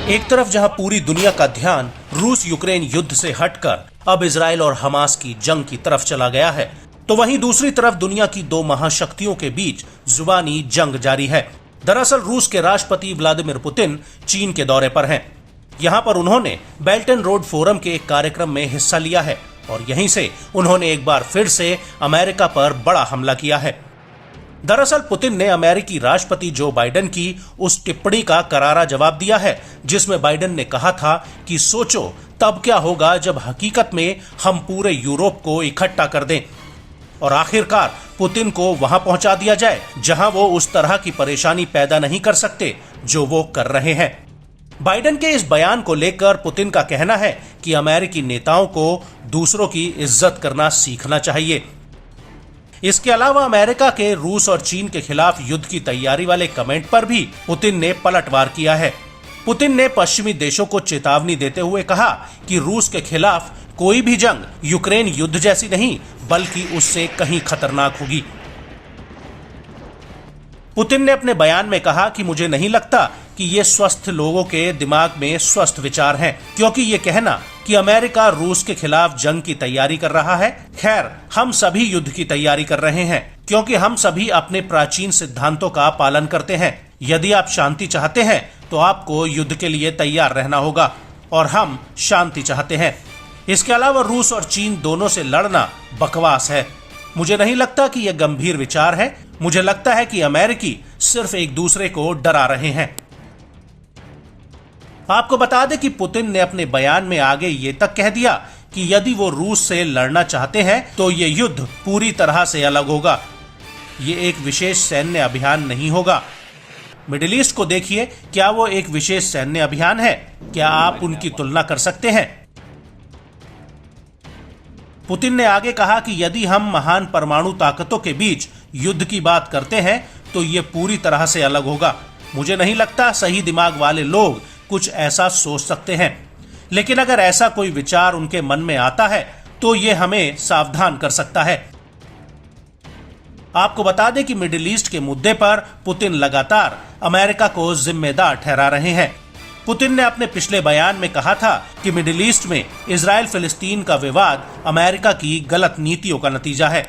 एक तरफ जहां पूरी दुनिया का ध्यान रूस यूक्रेन युद्ध से हटकर अब इजराइल और हमास की जंग की तरफ चला गया है, तो वहीं दूसरी तरफ दुनिया की दो महाशक्तियों के बीच जुबानी जंग जारी है। दरअसल रूस के राष्ट्रपति व्लादिमीर पुतिन चीन के दौरे पर हैं। यहां पर उन्होंने बेल्ट एंड रोड फोरम के एक कार्यक्रम में हिस्सा लिया है और यहीं से उन्होंने एक बार फिर से अमेरिका पर बड़ा हमला किया है। दरअसल पुतिन ने अमेरिकी राष्ट्रपति जो बाइडेन की उस टिप्पणी का करारा जवाब दिया है जिसमें बाइडेन ने कहा था कि सोचो तब क्या होगा जब हकीकत में हम पूरे यूरोप को इकट्ठा कर दें और आखिरकार पुतिन को वहां पहुंचा दिया जाए जहां वो उस तरह की परेशानी पैदा नहीं कर सकते जो वो कर रहे हैं। बाइडेन के इस बयान को लेकर पुतिन का कहना है कि अमेरिकी नेताओं को दूसरों की इज्जत करना सीखना चाहिए। इसके अलावा अमेरिका के रूस और चीन के खिलाफ युद्ध की तैयारी वाले कमेंट पर भी पुतिन ने पलटवार किया है। पुतिन ने पश्चिमी देशों को चेतावनी देते हुए कहा कि रूस के खिलाफ कोई भी जंग यूक्रेन युद्ध जैसी नहीं बल्कि उससे कहीं खतरनाक होगी। पुतिन ने अपने बयान में कहा कि मुझे नहीं लगता कि ये स्वस्थ लोगों के दिमाग में स्वस्थ विचार हैं, क्योंकि ये कहना कि अमेरिका रूस के खिलाफ जंग की तैयारी कर रहा है, खैर हम सभी युद्ध की तैयारी कर रहे हैं क्योंकि हम सभी अपने प्राचीन सिद्धांतों का पालन करते हैं। यदि आप शांति चाहते हैं तो आपको युद्ध के लिए तैयार रहना होगा और हम शांति चाहते हैं। इसके अलावा रूस और चीन दोनों से लड़ना बकवास है। मुझे नहीं लगता कि यह गंभीर विचार है। मुझे लगता है कि अमेरिकी सिर्फ एक दूसरे को डरा रहे हैं। आपको बता दें कि पुतिन ने अपने बयान में आगे ये तक कह दिया कि यदि वो रूस से लड़ना चाहते हैं तो ये युद्ध पूरी तरह से अलग होगा। ये एक विशेष सैन्य अभियान नहीं होगा। मिडिल ईस्ट को देखिए, क्या वो एक विशेष सैन्य अभियान है? क्या आप उनकी तुलना कर सकते हैं? पुतिन ने आगे कहा कि यदि हम महान परमाणु ताकतों के बीच युद्ध की बात करते हैं तो ये पूरी तरह से अलग होगा। मुझे नहीं लगता सही दिमाग वाले लोग कुछ ऐसा सोच सकते हैं, लेकिन अगर ऐसा कोई विचार उनके मन में आता है तो ये हमें सावधान कर सकता है। आपको बता दें कि मिडिल ईस्ट के मुद्दे पर पुतिन लगातार अमेरिका को जिम्मेदार ठहरा रहे हैं। पुतिन ने अपने पिछले बयान में कहा था कि मिडिल ईस्ट में इजराइल फिलिस्तीन का विवाद अमेरिका की गलत नीतियों का नतीजा है।